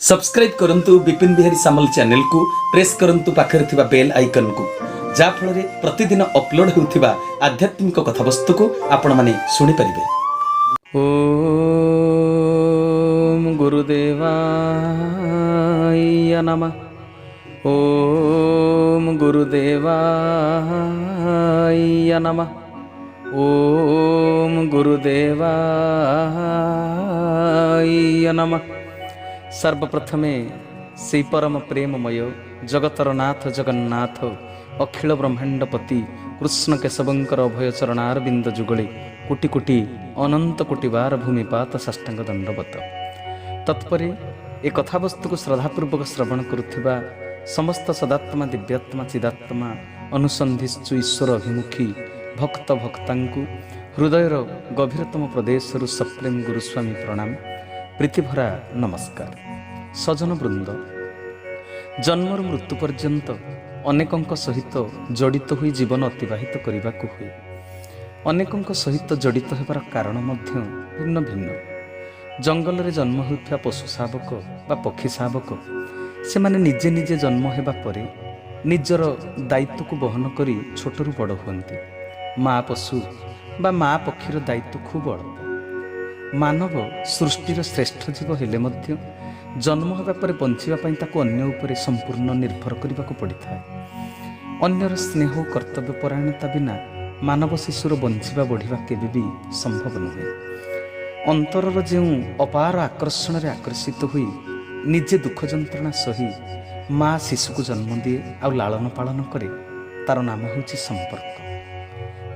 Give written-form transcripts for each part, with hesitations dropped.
Subscribe करंतु विपिन बिहारी सामल channel को press करंतु पाखरे थिबा बेल आइकन को जा फल रे प्रतिदिन अपलोड होउथिबा आध्यात्मिक कथावस्तु को आपण माने सुनि परिबे। ओम गुरुदेवाय नमः। ओम गुरुदेवाय नमः। ओम गुरुदेवाय नमः। सर्वप्रथमे से परम प्रेममय जगतर नाथ जगन्नाथ अखिल ब्रह्मांडपति कृष्ण केशवंकर अभय चरणारविंद जुगले कोटि कोटि अनंत कोटि बार भूमिपात साष्टांग दंडवत। तत्परे ए कथावस्तु को श्रद्धापूर्वक श्रवण करुथिबा समस्त सदात्मा दिव्यात्मा चिदात्मा अनुसंधिश्चु ईश्वर अभिमुखी भक्त भक्तांकु हृदयर गभीरतम प्रदेशरु सप्रेम गुरुस्वामी प्रणाम, प्रीतिभरा नमस्कार। सजन वृंद, जन्मरु मृत्यु पर्यंत अनेकंक सहित जड़ित हुई जीवन अतिबाहित करने को हुए। अनेकंक सहित जड़ित होबार कारण मध्य भिन्न भिन्न। जंगल रे जन्म होता पशु शावक बा पक्षी शावक से माने निजे निजे जन्म होगा परे निजर दायित्व को बहन करी छोटरू बड़ हुअन्ति। माँ पशु बा माँ पक्षीर दायित्व खूब बड़। मानव सृष्टिर श्रेष्ठ जीव हेले मध्य जन्म होगा पर बंचिबा पई ताको अन्य उपरे संपूर्ण निर्भर करने को पड़ी था। अन्यर स्नेह कर्तव्य परायणता बिना मानव शिशुर बंचिबा बढ़िबा केबे भी संभव नुहे। अंतरर जो अपार आकर्षण रे आकर्षित हुई निजे दुख जंत्रणा सही माँ शिशु को जन्म दिए आ लालन पालन करे, तार नाम होची संपर्क।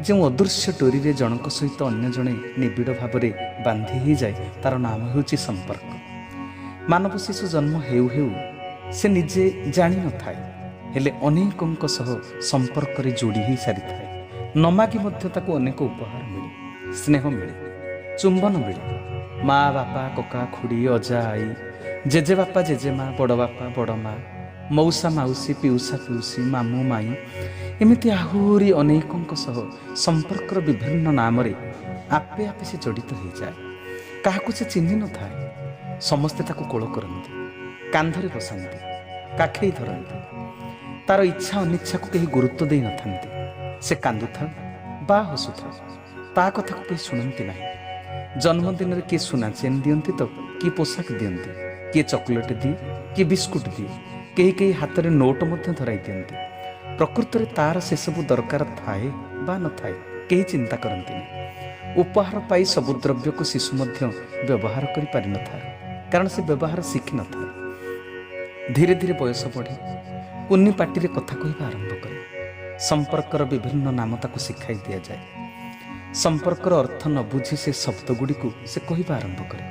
जो अदृश्य डोरी रे जनक सहित अन्य जणे निबिड़ भाव बांधी ही जाए, तार नाम होची संपर्क। मानव शिशु जन्म हेउ हेउ से निजे जानी न थाए, हेले अनेकंक सह संपर्क रे जोड़ी ही सारी थाए। न मागी मध्य ताको अनेक उपहार मिले, स्नेह मिले, चुंबन मिले। माँ बापा कका खुड़ी अजा आई जेजे बापा जेजे माँ बड़ बापा बड़ माँ मौसा माउसी पिउसा पिउसी मामू माई एमिति आहुरी अनेकंक सह संपर्कर विभिन्न नाम रे आपे आपे से जड़ित हो जाए। काहाकु से चिन्ह न थाए, समस्ते ताको कोल करते, कांधरे बसाते, काखेई धरते। तार इच्छा अनिच्छा को कहीं गुरुत्व दे न थांते। से कांदुथा बा हसुथा ता कथा को कहीं शुणती ना। जन्मदिन में किए सुना चेन दियंती तो किए पोशाक दियंती, किए चॉकलेट दिए, किए बिस्कुट दिए, कहीं कहीं हाथ में नोट मध्य धराई दियंती। प्रकृत में तार से सब दरकार थाए बा न थाए कहीं चिंता करती नहीं। उपहार पाई सबु द्रव्य को शिशु मध्य व्यवहार करि पारि न थाए, कारण से व्यवहार शिखि न थाए। धीरे धीरे बयस बढ़े कुन्नी पाटी रे कथा कहवा आरंभ करे। संपर्कर विभिन्न नाम ताको शिखाई दिया जाए। संपर्कर अर्थ न बुझी से शब्द गुड़ी को से कहवा आरंभ करे।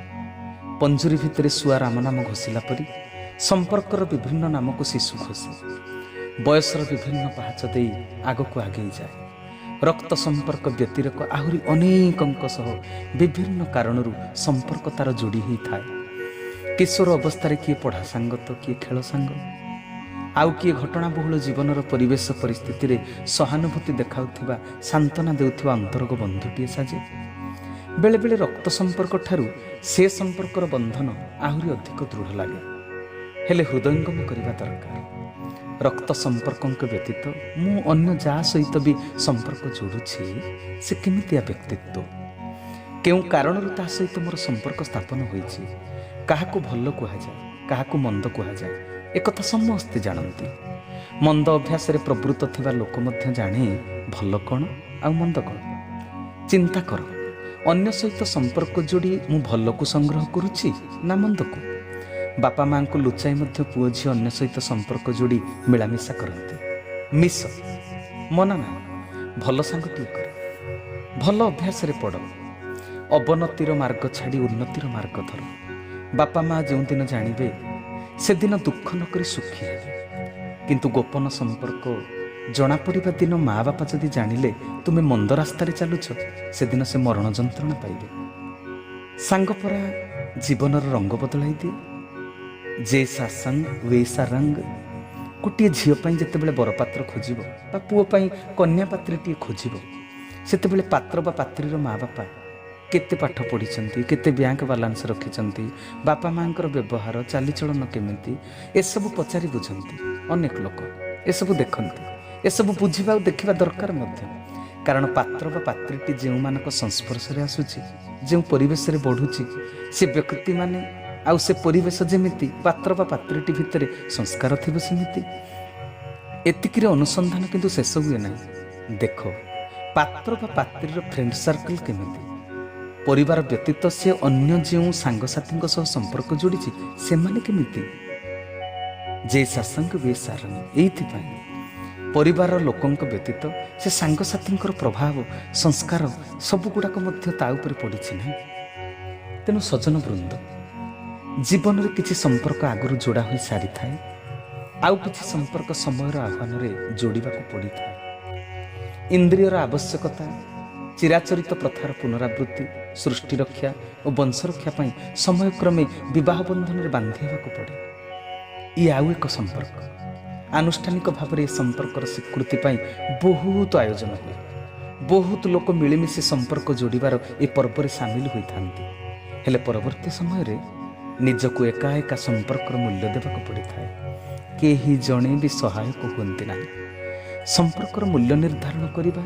पंजुरी भितर सुआ राम नाम घोषिला परी संपर्कर विभिन्न नाम को शिशु घोषे। बयसर विभिन्न पाहाच दे आग को आगे जाए। रक्त संपर्क व्यतिरेक आहुरी अनेकंक सह विभिन्न कारणरू संपर्क तार जोड़ी ही थाए। किशोर अवस्था किए पढ़ा सांग तो किए खेल सांग, आउ किए घटनाबहुल जीवनर परिवेश परिस्थिति रे सहानुभूति देखाउथिबा सांत्वना देउथिबा अंतरंग बंधुटीए साजे। बेले बेले रक्त संपर्क ठारू से संपर्कर बंधन आहुरी अधिक दृढ़ लगे, हेले हृदयंगम करने दरकार। रक्त संपर्क व्यतीत मु अन्य जा सहित भी संपर्क जोड़ुछि से केमितिया व्यक्तित्व, केउ कारण ता सहित मोर संपर्क स्थापन होइछि। काहाकु भल कुहा जाए, काहाकु मंद कुहा जाए, एक समस्ते जानती। मंद अभ्यास रे प्रवृत्त थिबा लोक मध्य जाने भल कौन आ मंद कौन। चिंता कर, अन्य सहित संपर्क जोड़ी मु भल को संग्रह करुछि ना मंद को। बापा माँ को लुचाई मध्य पुओ झी अन्य सहित संपर्क जोड़ी मिलामिशा करते। मिस मना ना, भल सांगटिए कर, भल अभ्यास रे पड़, अवनतिर मार्ग छाड़ी उन्नतिर मार्ग धर। बापा माँ जो दिन जानिबे से दिन दुख नकरी सुखी हेबे, किंतु गोपन संपर्क जना पड़िबा दिन माँ बापा जदि जानिले तुमे मंद रास्तार चलुछ, से दिन से मरण जंत्रणा पाइबे। सांग परा जीवनर रंग बदलाई दिए। जैसा संग वैसा रंग। गोटे झील जिते बरपात्र खोजिब बा पुओ कन्या पात्रीटी खोजिब, सेतेबेले पात्र बा पात्रीर माँ बापा केते पाठ पढ़ी केते बैंक बालांस रखिंट बापा माँ व्यवहार चालीचलन केमिति एसबू पचारि बुझती अनेक लोक एसबू देखते एसबू बुझा देखा दरकार कारण पात्र बा पात्रीटी जो मानक संस्पर्श आसूची जो परिवेश बढ़ुची से व्यक्ति माने आउ से परिवेश जमीती पात्र बा पात्रीटी भितर संस्कार थी सेमती एतिक अनुसंधान किंतु शेष हुए ना। देख पात्र बा पात्रीर फ्रेंड सर्कल केमिति परिवार व्यतीत से अन्य जो सांगसाथी संपर्क जोड़ी से माने केमिति जे सासंग वे सारंग एइथिपाई परिवार लोकों व्यतीत से सांगसाथी प्रभाव संस्कार सबुगुड़ाक ता उपर पड़ी ना। तेणु सज्जन वृंद जीवन में किसी संपर्क आगु जोड़ा हो सारी थाए आउ किसी संपर्क समय आह्वान जोड़ा पड़ी था। इंद्रियर आवश्यकता चिराचरित प्रथार पुनरावृत्ति सृष्टि रक्षा और वंश रक्षा समय क्रमे विवाह बंधन में बांधि पड़े। ये आउ एक संपर्क आनुष्ठानिक भाव में संपर्कर स्वीकृति बहुत आयोजन हुए बहुत लोक मिलमिशि संपर्क जोड़ार ए पर्व सामिल होता हेले परवर्ती समय रे निजको एका एका संपर्कर मूल्य देवाक पड़ी था केही जणे भी सहायक हुअन्ति नाही। संपर्कर मूल्य निर्धारण करिबा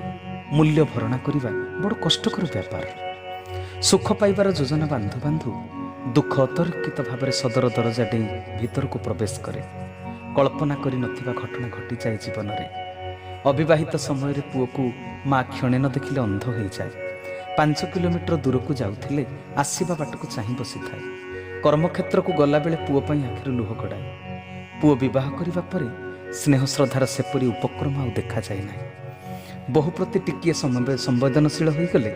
मूल्य भरणा करिबा बड़ कष्टकर व्यापार। सुख पाइबार योजना बांधु बांधु दुख अतर्कित भाव में सदर दरजा डे भीतर को प्रवेश करे कल्पना करी नथिबा घटना घटी जाए जीवन में। अविवाहित समय रे पुओ को माँ क्षणे न देखिले अंध हो जाए 5 किलोमीटर दूर को जाउथिले आसीबा बाट को चाहि बसी थाए कर्मक्षेत्र को गला बेले पुओ पई आखिर लुह गड़ाए पुओ विवाह करिबा परे स्नेह श्रद्धार सेपरी उपक्रम आ देखा जाए ना। बहु प्रति टिकिए संवेदनशील हो गले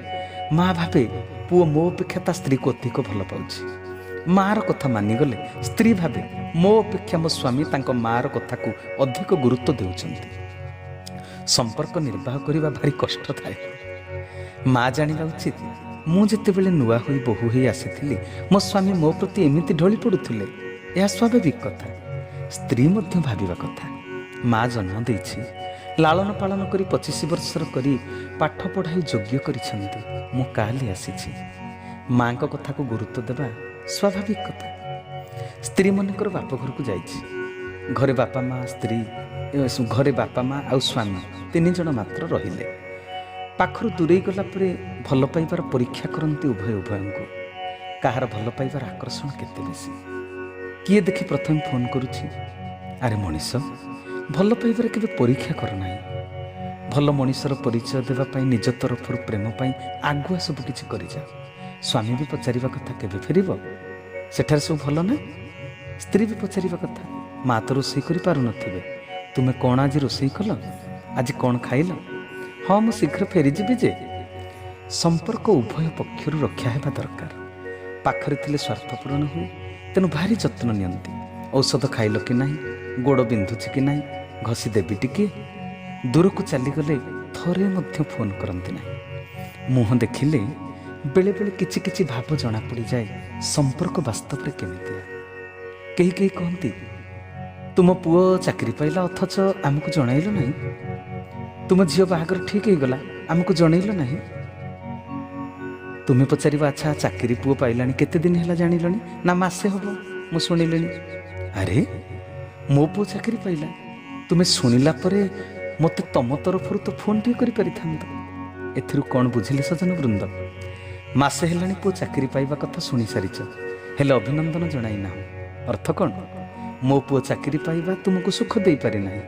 माँ भावे पुओ मो अपेक्षा ता स्त्री को अधिक भल पाउछि मार कथा मानिगले स्त्री भावे मो अपेक्षा मो स्वामी तांको मार कथा को अधिक गुरुत्व देउछन्ति। संपर्क निर्वाह करिबा भारी कष्ट थाए। माँ जानिबा उचित मु जेतेबेले नुआ होई बहु होई आसीथिली मो स्वामी मो प्रति एमिति ढोली पड़ुथिले यह स्वाभाविक कथा। स्त्री मध्य भाविबा कथा माँ जन्म देछि लालन पालन करी 25 वर्षर करी पाठ पढ़ाई योग्य करिछन्ति मु काली आसीछि माँ को कथा को गुरुत्व देवा स्वाभाविक कथा। स्त्री मनकर बाप घर को जाइछि घरे बापा माँ स्त्री घरे बापा माँ आउ स्वामी 3 जण मात्र रहिले पाखर दूरे गला परे भल पाइबार परीक्षा करती उभय उभयंको कहार भल पाइबार आकर्षण केते बेसी किए देखि प्रथम फोन करुछि अरे मनीष भल पाइबार केबे परीक्षा कर नाही भल मनीषर परिचय देवा पाई निज तरफ प्रेम पाई आगुआ सब किछि करि जा स्वामी भी पचारिबा कथा केबे फेरिबो सेठार सब भल ना स्त्री भी पचारिबा कथा माँ तो रोषे करि पारु नथिबे तुमे कोन आज रोषे कल आज कोन खाइल हाँ मु शीघ्र फेरीजी जे संपर्क उभय पक्षर रक्षा हेबा दरकार पाखरे थिले स्वार्थ पूरण हुए तेणु भारी जत्न नियंती औषध खाइल कि नाही गोड़ बिंधुछि कि नाही घसी देवी टिके दूर को चलीगले थरे मध्य फोन करती ना मुह देखिले बेले बेले किछि किछि भाव जना पड़ी जाए संपर्क वास्तव में केमितिया। कही कही कहती तुम पुओ चाकरी पाइला अथच आमको जणाइल नहीं तुम झील बाहागर ठीक हो गला आमको जनइल नहीं तुम्हें पचार अच्छा चाकरी पुओ पाइला केते दिन है जानिलनी ना मासे हम मु शुणिले अरे मो पुओ चाकरी पाइला तुम्हें शुणिला परे मत तम तरफ तो फोन टे कर एथिरु कौन बुझिले सजन वृंद मासे हेलानी पुओ चाकरी पाइबा कथा शुणी सारिच हेले अभिनंदन जणाई ना अर्थ कौन मो पुओ चाकरी पाइबा तुमको सुख दे पारि नाही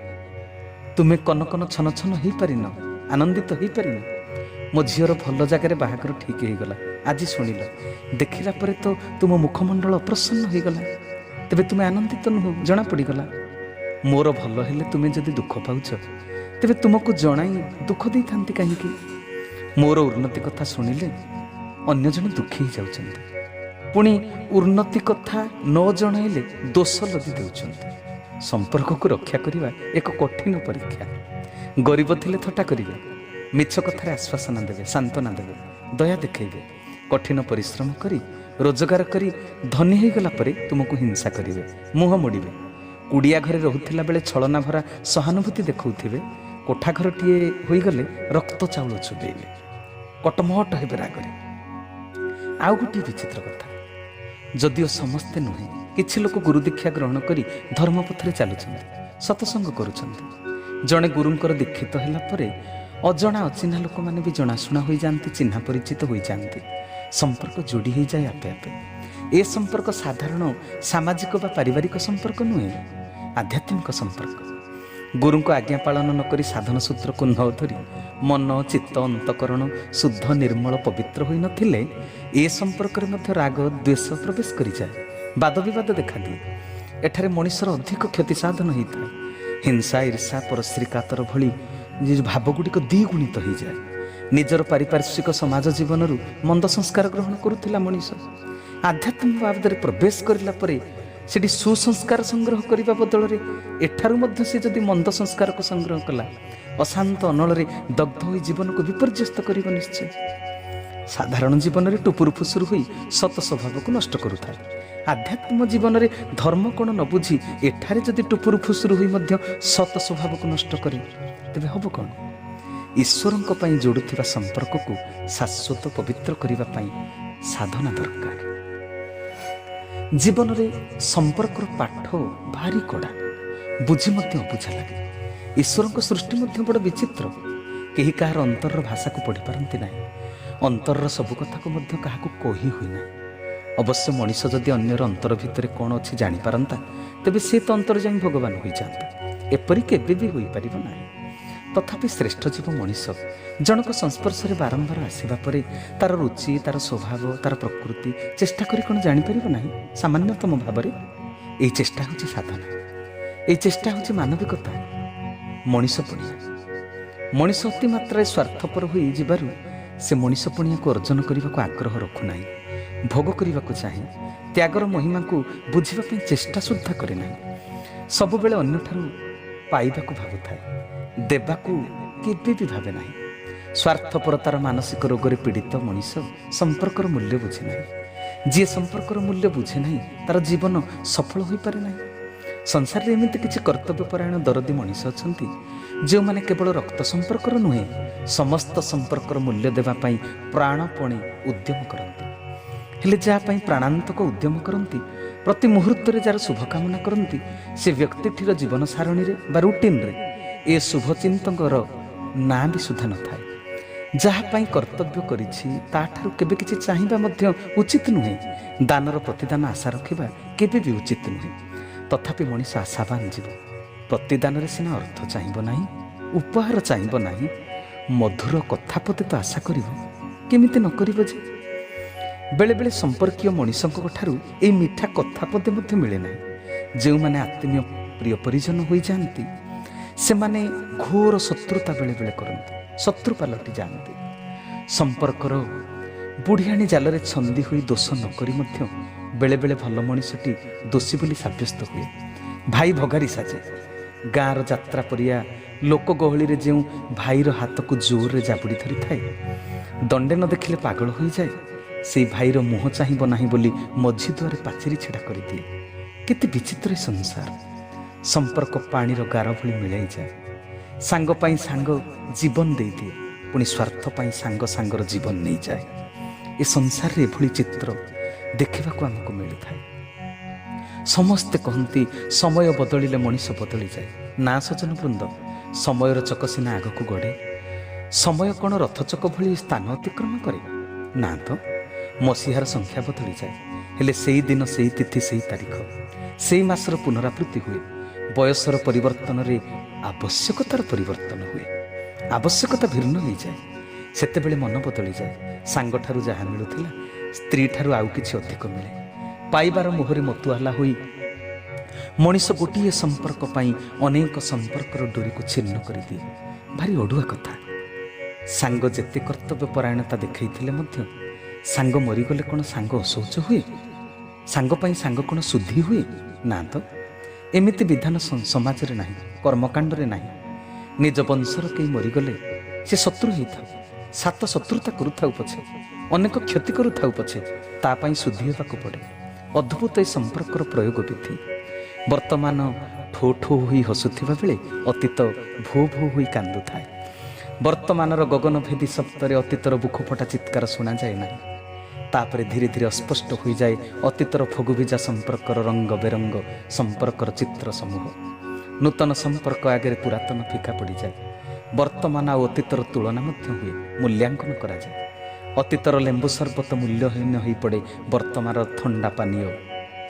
तुम्हें कन कन छन छन हो पारिन आनंदित हो पारिन मो झीर भल जगार बाहागर ठीक हो गला आज शुणिल देखला परे तो तुम मुखमंडल अप्रसन्न हो गला तेबे तुम्हें आनंदित नुह जना पड़गला मोर भल हेले तुम्हें जदि दुख पाउछ तेबे तुमको जणाई दुख दे थांती कहीं मोर उन्नति कथा शुणिले अन्य जने दुखी हो जाउछन्ति पुणी उन्नति कथा न जणाइले दोष लदी देउछन्ति। संपर्क को रक्षा करने एक कठिन परीक्षा गरीब थिले थट्टा करेंगे मिछ कथार आश्वासन देवे सांत्वना देवे दया देखेबे कठिन परिश्रम करी रोजगार करी धनी हो गला परे तुमको हिंसा करेंगे मुह मोड़े कुड़िया घरे रोला बेले छलना भरा सहानुभूति देखौथिबे कोठा घरटीए होगले रक्त चाउल चुबेबे कटमट हेबे रागरे ଆଉ ଗୋଟିଏ ବିଚିତ୍ର କଥା, ଯଦିଓ ସମସ୍ତେ ନୁହେଁ, କିଛି ଲୋକ ଗୁରୁ ଦୀକ୍ଷା ଗ୍ରହଣ କରି ଧର୍ମ ପଥରେ ଚାଲୁଛନ୍ତି, ସତସଙ୍ଗ କରୁଛନ୍ତି। ଜଣେ ଗୁରୁଙ୍କର ଦୀକ୍ଷିତ ହେଲା ପରେ ଅଜଣା ଅଚିହ୍ନା ଲୋକମାନେ ବି ଜଣାଶୁଣା ହୋଇଯାଆନ୍ତି, ଚିହ୍ନା ପରିଚିତ ହୋଇଯାଆନ୍ତି, ସମ୍ପର୍କ ଯୋଡ଼ି ହୋଇଯାଏ ଆପେ ଆପେ। ଏ ସମ୍ପର୍କ ସାଧାରଣ ସାମାଜିକ ବା ପାରିବାରିକ ସମ୍ପର୍କ ନୁହେଁ, ଆଧ୍ୟାତ୍ମିକ ସମ୍ପର୍କ। ଗୁରୁଙ୍କ ଆଜ୍ଞା ପାଳନ ନକରି ସାଧନ ସୂତ୍ରକୁ ନ ଧରି ମନ, ଚିତ୍ତ, ଅନ୍ତଃକରଣ ଶୁଦ୍ଧ ନିର୍ମଳ ପବିତ୍ର ହୋଇନଥିଲେ ଏ ସମ୍ପର୍କରେ ମଧ୍ୟ ରାଗ ଦ୍ୱେଷ ପ୍ରବେଶ କରିଯାଏ, ବାଦ ବିବାଦ ଦେଖାଦିଏ। ଏଠାରେ ମଣିଷର ଅଧିକ କ୍ଷତି ସାଧନ ହୋଇଥାଏ। ହିଂସା, ଈର୍ଷା, ପରଶ୍ରୀ କାତର ଭଳି ଭାବଗୁଡ଼ିକ ଦ୍ୱିଗୁଣିତ ହୋଇଯାଏ। ନିଜର ପାରିପାର୍ଶ୍ୱିକ ସମାଜ ଜୀବନରୁ ମନ୍ଦ ସଂସ୍କାର ଗ୍ରହଣ କରୁଥିଲା ମଣିଷ, ଆଧ୍ୟାତ୍ମିକ ବାବଦରେ ପ୍ରବେଶ କରିଲା ପରେ ସେଠି ସୁସଂସ୍କାର ସଂଗ୍ରହ କରିବା ବଦଳରେ ଏଠାରୁ ମଧ୍ୟ ସେ ଯଦି ମନ୍ଦ ସଂସ୍କାରକୁ ସଂଗ୍ରହ କଲା, ଅଶାନ୍ତ ଅନଳରେ ଦଗ୍ଧ ହୋଇ ଜୀବନକୁ ବିପର୍ଯ୍ୟସ୍ତ କରିବ ନିଶ୍ଚୟ। ସାଧାରଣ ଜୀବନରେ ଟୁପୁରୁ ଫୁସୁରୁ ହୋଇ ସତ ସ୍ୱଭାବକୁ ନଷ୍ଟ କରୁଥାଏ। ଆଧ୍ୟାତ୍ମ ଜୀବନରେ ଧର୍ମ କ'ଣ ନ ବୁଝି ଏଠାରେ ଯଦି ଟୁପୁରୁ ଫୁସୁରୁ ହୋଇ ମଧ୍ୟ ସତ ସ୍ୱଭାବକୁ ନଷ୍ଟ କରେ, ତେବେ ହେବ କ'ଣ? ଈଶ୍ୱରଙ୍କ ପାଇଁ ଯୋଡ଼ୁଥିବା ସମ୍ପର୍କକୁ ଶାଶ୍ୱତ ପବିତ୍ର କରିବା ପାଇଁ ସାଧନା ଦରକାର। ଜୀବନରେ ସମ୍ପର୍କର ପାଠ ଭାରି କଡ଼ା, ବୁଝି ମଧ୍ୟ ଅବୁଝା ଲାଗେ। ଈଶ୍ୱରଙ୍କ ସୃଷ୍ଟି ମଧ୍ୟ ବଡ଼ ବିଚିତ୍ର। କେହି କାହାର ଅନ୍ତରର ଭାଷାକୁ ପଢ଼ିପାରନ୍ତି ନାହିଁ, ଅନ୍ତରର ସବୁ କଥାକୁ ମଧ୍ୟ କାହାକୁ କହି ହୁଏନାହିଁ। ଅବଶ୍ୟ ମଣିଷ ଯଦି ଅନ୍ୟର ଅନ୍ତର ଭିତରେ କ'ଣ ଅଛି ଜାଣିପାରନ୍ତା, ତେବେ ସେ ତ ଅନ୍ତର ଯାଇ ଭଗବାନ ହୋଇଯାଆନ୍ତା। ଏପରି କେବେ ବି ହୋଇପାରିବ ନାହିଁ। ତଥାପି ଶ୍ରେଷ୍ଠ ଜୀବ ମଣିଷ ଜଣକ ସଂସ୍ପର୍ଶରେ ବାରମ୍ବାର ଆସିବା ପରେ ତାର ରୁଚି, ତାର ସ୍ୱଭାବ, ତାର ପ୍ରକୃତି ଚେଷ୍ଟା କରି କ'ଣ ଜାଣିପାରିବ ନାହିଁ ସାମାନ୍ୟତମ ଭାବରେ? ଏଇ ଚେଷ୍ଟା ହେଉଛି ସାଧନା, ଏଇ ଚେଷ୍ଟା ହେଉଛି ମାନବିକତା। ମଣିଷ ପଣିଆ, ମଣିଷ ଅତି ମାତ୍ରାରେ ସ୍ୱାର୍ଥପର ହୋଇଯିବାରୁ ସେ ମଣିଷ ପଣିଆକୁ ଅର୍ଜନ କରିବାକୁ ଆଗ୍ରହ ରଖୁନାହିଁ, ଭୋଗ କରିବାକୁ ଚାହେଁ, ତ୍ୟାଗର ମହିମାକୁ ବୁଝିବା ପାଇଁ ଚେଷ୍ଟା ସୁଦ୍ଧା କରେ ନାହିଁ। ସବୁବେଳେ ଅନ୍ୟଠାରୁ ପାଇବାକୁ ଭାବୁଥାଏ, ଦେବାକୁ କେବେ ବି ଭାବେ ନାହିଁ। ସ୍ୱାର୍ଥପରତାର ମାନସିକ ରୋଗରେ ପୀଡ଼ିତ ମଣିଷ ସମ୍ପର୍କର ମୂଲ୍ୟ ବୁଝେ ନାହିଁ। ଯିଏ ସମ୍ପର୍କର ମୂଲ୍ୟ ବୁଝେ ନାହିଁ, ତାର ଜୀବନ ସଫଳ ହୋଇପାରେ ନାହିଁ। ସଂସାରରେ ଏମିତି କିଛି କର୍ତ୍ତବ୍ୟପରାୟଣ ଦରଦୀ ମଣିଷ ଅଛନ୍ତି, ଯେଉଁମାନେ କେବଳ ରକ୍ତ ସମ୍ପର୍କର ନୁହେଁ, ସମସ୍ତ ସମ୍ପର୍କର ମୂଲ୍ୟ ଦେବା ପାଇଁ ପ୍ରାଣପଣେ ଉଦ୍ୟମ କରନ୍ତି। ହେଲେ ଯାହା ପାଇଁ ପ୍ରାଣାନ୍ତକ ଉଦ୍ୟମ କରନ୍ତି, ପ୍ରତି ମୁହୂର୍ତ୍ତରେ ଯାହାର ଶୁଭକାମନା କରନ୍ତି, ସେ ବ୍ୟକ୍ତିଟିର ଜୀବନ ସାରଣୀରେ ବା ରୁଟିନ୍ରେ ଏ ଶୁଭଚିନ୍ତକର ନାଁ ବି ସୁଦ୍ଧା ନଥାଏ। ଯାହା ପାଇଁ କର୍ତ୍ତବ୍ୟ କରିଛି ତାଠାରୁ କେବେ କିଛି ଚାହିଁବା ମଧ୍ୟ ଉଚିତ ନୁହେଁ। ଦାନର ପ୍ରତିଦାନ ଆଶା ରଖିବା କେବେ ବି ଉଚିତ ନୁହେଁ। ତଥାପି ମଣିଷ ଆଶାବାନ ଜୀବ। ପ୍ରତିଦାନରେ ସିନା ଅର୍ଥ ଚାହିଁବ ନାହିଁ, ଉପହାର ଚାହିଁବ ନାହିଁ, ମଧୁର କଥା ପଦେ ତ ଆଶା କରିବ। କେମିତି ନ କରିବ ଯେ? ବେଳେବେଳେ ସମ୍ପର୍କୀୟ ମଣିଷଙ୍କ ଠାରୁ ଏଇ ମିଠା କଥା ପଦେ ମଧ୍ୟ ମିଳେ ନାହିଁ। ଯେଉଁମାନେ ଆତ୍ମୀୟ ପ୍ରିୟ ପରିଜନ ହୋଇଯାଆନ୍ତି, ସେମାନେ ଘୋର ଶତ୍ରୁତା ବେଳେବେଳେ କରନ୍ତି, ଶତ୍ରୁ ପାଲଟି ଯାଆନ୍ତି। ସମ୍ପର୍କର ବୁଢ଼ିଆଣୀ ଜାଲରେ ଛନ୍ଦି ହୋଇ ଦୋଷ ନ କରି ମଧ୍ୟ ବେଳେବେଳେ ଭଲ ମଣିଷଟି ଦୋଷୀ ବୋଲି ସାବ୍ୟସ୍ତ ହୁଏ। ଭାଇ ଭଗାରୀ ସାଜେ। ଗାଁର ଯାତ୍ରା ପରିଆ ଲୋକ ଗହଳିରେ ଯେଉଁ ଭାଇର ହାତକୁ ଜୋରରେ ଜାବୁଡ଼ି ଧରିଥାଏ, ଦଣ୍ଡେ ନ ଦେଖିଲେ ପାଗଳ ହୋଇଯାଏ, ସେଇ ଭାଇର ମୁହଁ ଚାହିଁବ ନାହିଁ ବୋଲି ମଝି ଦୁଆରେ ପାଚେରୀ ଛିଡ଼ା କରିଦିଏ। କେତେ ବିଚିତ୍ର ଏ ସଂସାର! ସମ୍ପର୍କ ପାଣିର ଗାର ଭଳି ମିଳାଇଯାଏ। ସାଙ୍ଗ ପାଇଁ ସାଙ୍ଗ ଜୀବନ ଦେଇଦିଏ, ପୁଣି ସ୍ୱାର୍ଥ ପାଇଁ ସାଙ୍ଗ ସାଙ୍ଗର ଜୀବନ ନେଇଯାଏ। ଏ ସଂସାରରେ ଏଭଳି ଚିତ୍ର ଦେଖିବାକୁ ଆମକୁ ମିଳିଥାଏ। ସମସ୍ତେ କହନ୍ତି ସମୟ ବଦଳିଲେ ମଣିଷ ବଦଳିଯାଏ। ନା ସଜନ ବୃନ୍ଦ, ସମୟର ଚକ ସିନା ଆଗକୁ ଗଡ଼େ, ସମୟ କ'ଣ ରଥଚକ ଭଳି ସ୍ଥାନ ଅତିକ୍ରମ କରେ? ନା ତ, ମସିହାର ସଂଖ୍ୟା ବଦଳିଯାଏ, ହେଲେ ସେଇ ଦିନ, ସେଇ ତିଥି, ସେଇ ତାରିଖ, ସେଇ ମାସର ପୁନରାବୃତ୍ତି ହୁଏ। ବୟସର ପରିବର୍ତ୍ତନରେ ଆବଶ୍ୟକତାର ପରିବର୍ତ୍ତନ ହୁଏ। ଆବଶ୍ୟକତା ଭିନ୍ନ ହୋଇଯାଏ, ସେତେବେଳେ ମନ ବଦଳିଯାଏ। ସାଙ୍ଗଠାରୁ ଯାହା ମିଳୁଥିଲା, ସ୍ତ୍ରୀଠାରୁ ଆଉ କିଛି ଅଧିକ ମିଳେ। ପାଇବାର ମୋହରେ ମତୁଆଲା ହୋଇ ମଣିଷ ଗୋଟିଏ ସମ୍ପର୍କ ପାଇଁ ଅନେକ ସମ୍ପର୍କର ଡୋରିକୁ ଛିନ୍ନ କରିଦିଏ। ଭାରି ଅଡ଼ୁଆ କଥା। ସାଙ୍ଗ ଯେତେ କର୍ତ୍ତବ୍ୟପରାୟଣତା ଦେଖାଇଥିଲେ ମଧ୍ୟ ସାଙ୍ଗ ମରିଗଲେ କ'ଣ ସାଙ୍ଗ ଅଶୌଚ ହୁଏ? ସାଙ୍ଗ ପାଇଁ ସାଙ୍ଗ କ'ଣ ଶୁଦ୍ଧି ହୁଏ? ନା ତ, ଏମିତି ବିଧାନ ସମାଜରେ ନାହିଁ, କର୍ମକାଣ୍ଡରେ ନାହିଁ। ନିଜ ବଂଶର କେହି ମରିଗଲେ ସେ ଶତ୍ରୁ ହେଇଥାଉ, ସାତ ଶତ୍ରୁତା କରୁଥାଉ ପଛେ, ଅନେକ କ୍ଷତି କରୁଥାଉ ପଛେ, ତା ପାଇଁ ଶୁଦ୍ଧି ହେବାକୁ ପଡ଼େ। ଅଦ୍ଭୁତ ଏ ସମ୍ପର୍କର ପ୍ରୟୋଗ ବିଧି। ବର୍ତ୍ତମାନ ଠୋ ଠୋ ହୋଇ ହସୁଥିବା ବେଳେ ଅତୀତ ଭୋ ଭୋ ହୋଇ କାନ୍ଦୁଥାଏ। ବର୍ତ୍ତମାନର ଗଗନଭେଦୀ ଶବ୍ଦରେ ଅତୀତର ବୁକୁଫଟା ଚିତ୍କାର ଶୁଣାଯାଏ ନାହିଁ। ତାପରେ ଧୀରେ ଧୀରେ ଅସ୍ପଷ୍ଟ ହୋଇଯାଏ ଅତୀତର ଫଗୁଭିଜା ସମ୍ପର୍କର ରଙ୍ଗ ବେରଙ୍ଗ ସମ୍ପର୍କର ଚିତ୍ର ସମୂହ। ନୂତନ ସମ୍ପର୍କ ଆଗରେ ପୁରାତନ ଫିକା ପଡ଼ିଯାଏ। ବର୍ତ୍ତମାନ ଆଉ ଅତୀତର ତୁଳନା ମଧ୍ୟ ହୁଏ, ମୂଲ୍ୟାଙ୍କନ କରାଯାଏ। ଅତୀତର ଲେମ୍ବୁ ସର୍ବତ ମୂଲ୍ୟହୀନ ହୋଇପଡ଼େ ବର୍ତ୍ତମାନର ଥଣ୍ଡା ପାନୀୟ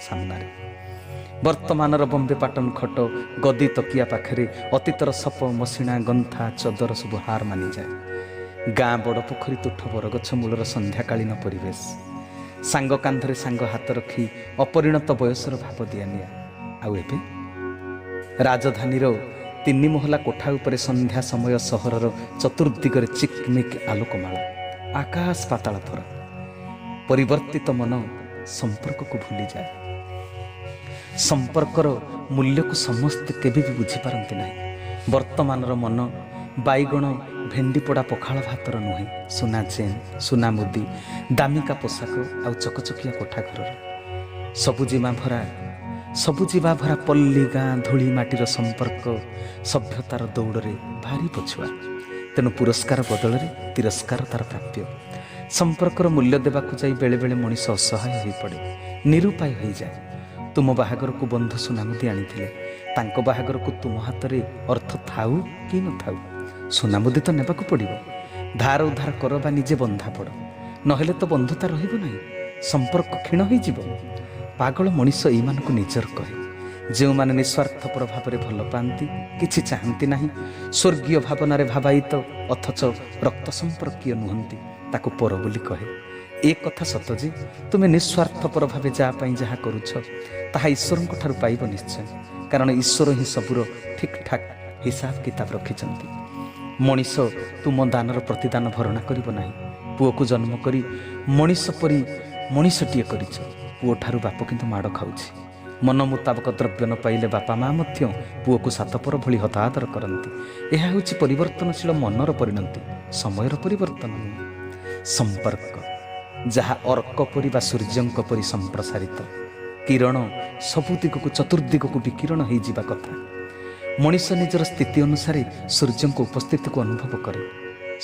ସାମ୍ନାରେ। ବର୍ତ୍ତମାନର ବମ୍ବେ ପାଟନ ଖଟ ଗଦି ତକିଆ ପାଖରେ ଅତୀତର ସପ ମସିଣା ଗନ୍ଥା ଚଦର ସବୁ ହାର ମାନିଯାଏ। ଗାଁ ବଡ଼ ପୋଖରୀ ତୁଠ ବରଗଛ ମୂଳର ସନ୍ଧ୍ୟାକାଳୀନ ପରିବେଶ, ସାଙ୍ଗ କାନ୍ଧରେ ସାଙ୍ଗ ହାତ ରଖି ଅପରିଣତ ବୟସର ଭାବ ଦିଆନିଆ। ଆଉ ଏବେ ରାଜଧାନୀର 3 ମହଲା କୋଠା ଉପରେ ସନ୍ଧ୍ୟା ସମୟ ସହରର ଚତୁର୍ଦିଗରେ ଚିକ୍ମିକ୍ ଆଲୋକମାଳ, ଆକାଶ ପାତାଳ ଫରକ। ପରିବର୍ତ୍ତିତ ମନ ସମ୍ପର୍କକୁ ଭୁଲିଯାଏ। ସମ୍ପର୍କର ମୂଲ୍ୟକୁ ସମସ୍ତେ କେବେ ବି ବୁଝିପାରନ୍ତି ନାହିଁ। ବର୍ତ୍ତମାନର ମନ ବାଇଗଣ ଭେଣ୍ଡିପୋଡ଼ା ପଖାଳ ଭାତର ନୁହେଁ, ସୁନା ଚେନ୍, ସୁନା ମୁଦି, ଦାମିକା ପୋଷାକ ଆଉ ଚକଚକିଆ କୋଠା ଘରର। ସବୁଜିମା ଭରା ପଲ୍ଲୀ ଗାଁ ଧୂଳି ମାଟିର ସମ୍ପର୍କ ସଭ୍ୟତାର ଦୌଡ଼ରେ ଭାରି ପଛୁଆ। ତେଣୁ ପୁରସ୍କାର ବଦଳରେ ତିରସ୍କାର ତାର ପ୍ରାପ୍ୟ। ସମ୍ପର୍କର ମୂଲ୍ୟ ଦେବାକୁ ଯାଇ ବେଳେବେଳେ ମଣିଷ ଅସହାୟ ହୋଇପଡ଼େ, ନିରୁପାୟ ହୋଇଯାଏ। ତୁମ ବାହାଘରକୁ ବନ୍ଧୁ ସୁନାମୁଦି ଆଣିଥିଲେ, ତାଙ୍କ ବାହାଘରକୁ ତୁମ ହାତରେ ଅର୍ଥ ଥାଉ କି ନଥାଉ ସୁନାମୁଦି ତ ନେବାକୁ ପଡ଼ିବ। ଧାର ଉଧାର କର ବା ନିଜେ ବନ୍ଧା ପଡ଼, ନହେଲେ ତ ବନ୍ଧୁତା ରହିବ ନାହିଁ, ସମ୍ପର୍କ କ୍ଷୀଣ ହୋଇଯିବ। ପାଗଳ ମଣିଷ ଏଇମାନଙ୍କୁ ନିଜର କହେ। ଯେଉଁମାନେ ନିଃସ୍ୱାର୍ଥପର ଭାବରେ ଭଲ ପାଆନ୍ତି, କିଛି ଚାହାନ୍ତି ନାହିଁ, ସ୍ୱର୍ଗୀୟ ଭାବନାରେ ଭାବାୟିତ ଅଥଚ ରକ୍ତ ସମ୍ପର୍କୀୟ ନୁହନ୍ତି, ତାକୁ ପର ବୋଲି କହେ। ଏ କଥା ସତ ଯେ ତୁମେ ନିଃସ୍ୱାର୍ଥପର ଭାବେ ଯାହା ପାଇଁ ଯାହା କରୁଛ ତାହା ଈଶ୍ୱରଙ୍କ ଠାରୁ ପାଇବ ନିଶ୍ଚୟ, କାରଣ ଈଶ୍ୱର ହିଁ ସବୁର ଠିକ୍ ଠାକ୍ ହିସାବ କିତାବ ରଖିଛନ୍ତି। ମଣିଷ ତୁମ ଦାନର ପ୍ରତିଦାନ ଭରଣା କରିବ ନାହିଁ। ପୁଅକୁ ଜନ୍ମ କରି ମଣିଷ ପରି ମଣିଷଟିଏ କରିଛ, ପୁଅଠାରୁ ବାପ କିନ୍ତୁ ମାଡ଼ ଖାଉଛି। ମନ ମୁତାବକ ଦ୍ରବ୍ୟ ନ ପାଇଲେ ବାପା ମା ମଧ୍ୟ ପୁଅକୁ ସାତପର ଭଳି ହତାଦର କରନ୍ତି। ଏହା ହେଉଛି ପରିବର୍ତ୍ତନଶୀଳ ମନର ପରିଣତି, ସମୟର ପରିବର୍ତ୍ତନ ନୁହେଁ। ସମ୍ପର୍କ ଯାହା ଅର୍କ ପରି ବା ସୂର୍ଯ୍ୟଙ୍କ ପରି ସମ୍ପ୍ରସାରିତ, କିରଣ ସବୁ ଦିଗକୁ ଚତୁର୍ଦିଗକୁ ବିକିରଣ ହୋଇଯିବା କଥା। ମଣିଷ ନିଜର ସ୍ଥିତି ଅନୁସାରେ ସୂର୍ଯ୍ୟଙ୍କ ଉପସ୍ଥିତିକୁ ଅନୁଭବ କରେ।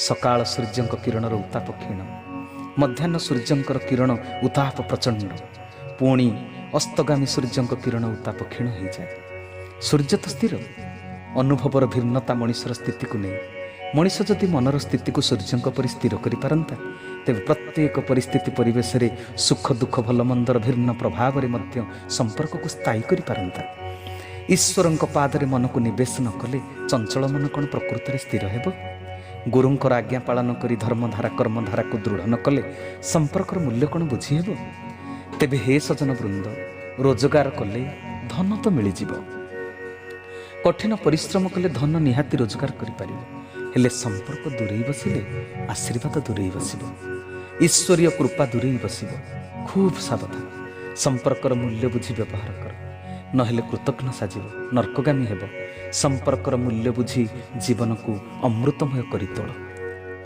ସକାଳ ସୂର୍ଯ୍ୟଙ୍କ କିରଣର ଉତ୍ତାପ କ୍ଷୀଣ, ମଧ୍ୟାହ୍ନ ସୂର୍ଯ୍ୟଙ୍କର କିରଣ ଉତ୍ତାପ ପ୍ରଚଣ୍ଡ, ପୁଣି ଅସ୍ତଗାମୀ ସୂର୍ଯ୍ୟଙ୍କ କିରଣ ଉତ୍ତାପ କ୍ଷୀଣ ହୋଇଯାଏ। ସୂର୍ଯ୍ୟ ତ ସ୍ଥିର, ଅନୁଭବର ଭିନ୍ନତା ମଣିଷର ସ୍ଥିତିକୁ ନେଇ। ମଣିଷ ଯଦି ମନର ସ୍ଥିତିକୁ ସୂର୍ଯ୍ୟଙ୍କ ପରି ସ୍ଥିର କରିପାରନ୍ତା, ତେବେ ପ୍ରତ୍ୟେକ ପରିସ୍ଥିତି ପରିବେଶରେ ସୁଖ ଦୁଃଖ ଭଲ ମନ୍ଦର ଭିନ୍ନ ପ୍ରଭାବରେ ମଧ୍ୟ ସମ୍ପର୍କକୁ ସ୍ଥାୟୀ କରିପାରନ୍ତା। ଈଶ୍ୱରଙ୍କ ପାଦରେ ମନକୁ ନିବେଶ ନ କଲେ ଚଞ୍ଚଳ ମନ କ'ଣ ପ୍ରକୃତରେ ସ୍ଥିର ହେବ? ଗୁରୁଙ୍କର ଆଜ୍ଞା ପାଳନ କରି ଧର୍ମଧାରା କର୍ମଧାରାକୁ ଦୃଢ଼ ନ କଲେ ସମ୍ପର୍କର ମୂଲ୍ୟ କ'ଣ ବୁଝି ହେବ? ତେବେ ହେ ସଜନ ବୃନ୍ଦ, ରୋଜଗାର କଲେ ଧନ ତ ମିଳିଯିବ, କଠିନ ପରିଶ୍ରମ କଲେ ଧନ ନିହାତି ରୋଜଗାର କରିପାରିବ, ହେଲେ ସମ୍ପର୍କ ଦୂରେଇ ବସିଲେ ଆଶୀର୍ବାଦ ଦୂରେଇ ବସିବ, ଈଶ୍ୱରୀୟ କୃପା ଦୂରେଇ ବସିବ। ଖୁବ୍ ସାବଧାନ, ସମ୍ପର୍କର ମୂଲ୍ୟ ବୁଝି ବ୍ୟବହାର କର, ନହେଲେ କୃତଘ୍ନ ସାଜିବ, ନର୍କଗାମୀ ହେବ। ସମ୍ପର୍କର ମୂଲ୍ୟ ବୁଝି ଜୀବନକୁ ଅମୃତମୟ କରି ତୋଳ।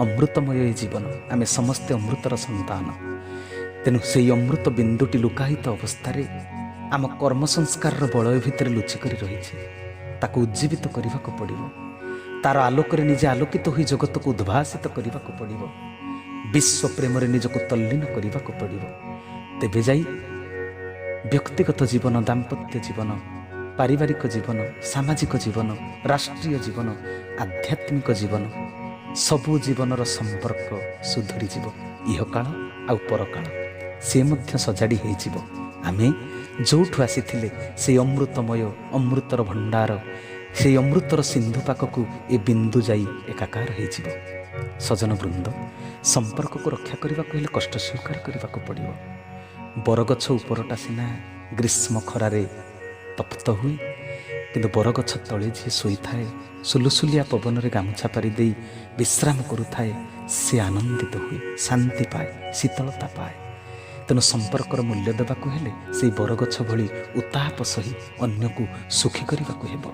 ଅମୃତମୟ ଏ ଜୀବନ, ଆମେ ସମସ୍ତେ ଅମୃତର ସନ୍ତାନ। ତେଣୁ ସେହି ଅମୃତ ବିନ୍ଦୁଟି ଲୁକାୟିତ ଅବସ୍ଥାରେ ଆମ କର୍ମ ସଂସ୍କାରର ବଳୟ ଭିତରେ ଲୁଚିକରି ରହିଛି। ତାକୁ ଉଜ୍ଜୀବିତ କରିବାକୁ ପଡ଼ିବ। ତାର ଆଲୋକରେ ନିଜେ ଆଲୋକିତ ହୋଇ ଜଗତକୁ ଉଦ୍ଭାସିତ କରିବାକୁ ପଡ଼ିବ। ବିଶ୍ୱ ପ୍ରେମରେ ନିଜକୁ ତଲ୍ଲୀନ କରିବାକୁ ପଡ଼ିବ। ତେବେ ଯାଇ ବ୍ୟକ୍ତିଗତ ଜୀବନ, ଦାମ୍ପତ୍ୟ ଜୀବନ, ପାରିବାରିକ ଜୀବନ, ସାମାଜିକ ଜୀବନ, ରାଷ୍ଟ୍ରୀୟ ଜୀବନ, ଆଧ୍ୟାତ୍ମିକ ଜୀବନ, ସବୁ ଜୀବନର ସମ୍ପର୍କ ସୁଧୁରିଯିବ। ଇହକାଳ ଆଉ ପରକାଳ ସେ ମଧ୍ୟ ସଜାଡ଼ି ହୋଇଯିବ। ଆମେ ଯେଉଁଠୁ ଆସିଥିଲେ ସେଇ ଅମୃତମୟ ଅମୃତର ଭଣ୍ଡାର, ସେଇ ଅମୃତର ସିନ୍ଧୁ ପାଖକୁ ଏ ବିନ୍ଦୁ ଯାଇ ଏକାକାର ହୋଇଯିବ। ସଜନ ବୃନ୍ଦ, ସମ୍ପର୍କକୁ ରକ୍ଷା କରିବାକୁ ହେଲେ କଷ୍ଟ ସ୍ୱୀକାର କରିବାକୁ ପଡ଼ିବ। ବରଗଛ ଉପରଟା ସିନା ଗ୍ରୀଷ୍ମ ଖରାରେ ତପ୍ତ ହୁଏ, କିନ୍ତୁ ବରଗଛ ତଳେ ଯିଏ ଶୋଇଥାଏ, ସୁଲୁସୁଲିଆ ପବନରେ ଗାମୁଛା ପାରି ଦେଇ ବିଶ୍ରାମ କରୁଥାଏ, ସେ ଆନନ୍ଦିତ ହୁଏ, ଶାନ୍ତି ପାଏ, ଶୀତଳତା ପାଏ। ତେଣୁ ସମ୍ପର୍କର ମୂଲ୍ୟ ଦେବାକୁ ହେଲେ ସେଇ ବରଗଛ ଭଳି ଉତ୍ତାପ ସହି ଅନ୍ୟକୁ ସୁଖୀ କରିବାକୁ ହେବ।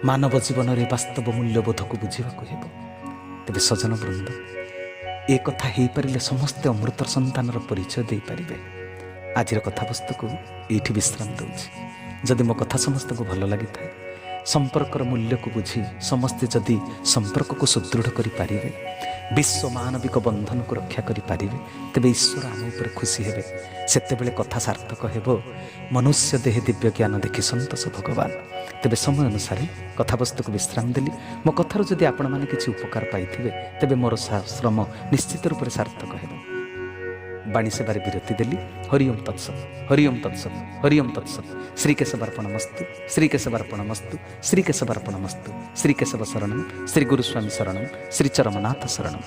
ମାନବ ଜୀବନରେ ବାସ୍ତବ ମୂଲ୍ୟବୋଧକୁ ବୁଝିବାକୁ ହେବ। ତେବେ ସଜନ ବୃନ୍ଦ, ଏ କଥା ହେଇପାରିଲେ ସମସ୍ତେ ଅମୃତର ସନ୍ତାନର ପରିଚୟ ଦେଇପାରିବେ। ଆଜିର କଥାବସ୍ତୁକୁ ଏଇଠି ବିଶ୍ରାମ ଦେଉଛି। ଯଦି ମୋ କଥା ସମସ୍ତଙ୍କୁ ଭଲ ଲାଗିଥାଏ, ସମ୍ପର୍କର ମୂଲ୍ୟକୁ ବୁଝି ସମସ୍ତେ ଯଦି ସମ୍ପର୍କକୁ ସୁଦୃଢ଼ କରିପାରିବେ, विश्व मानविक बंधन को रक्षा करें तेबे ईश्वर आम उपर खुशी हेबे। सेतेबेले कथा सार्थक हेब। मनुष्य देह दिव्य ज्ञान देखि संतोष भगवान। तेबे समय अनुसार कथावस्तु को विश्राम देली। मो कथार जदि आपण माने किछि उपकार पाइथिबे तेबे मोर श्रम निश्चित रूप से सार्थक हेब। बाणी सेवार विरति देली। हरिओम तत्सत, हरिओम तत्सत, हरिओम तत्सत। श्रीकेशवार्पणमस्तु, श्रीकेशवार्पणमस्तु, श्रीकेशवार्पणमस्तु। श्रीकेशव शरणम, श्री गुरुस्वामी शरणम, श्री चरमनाथ शरणम।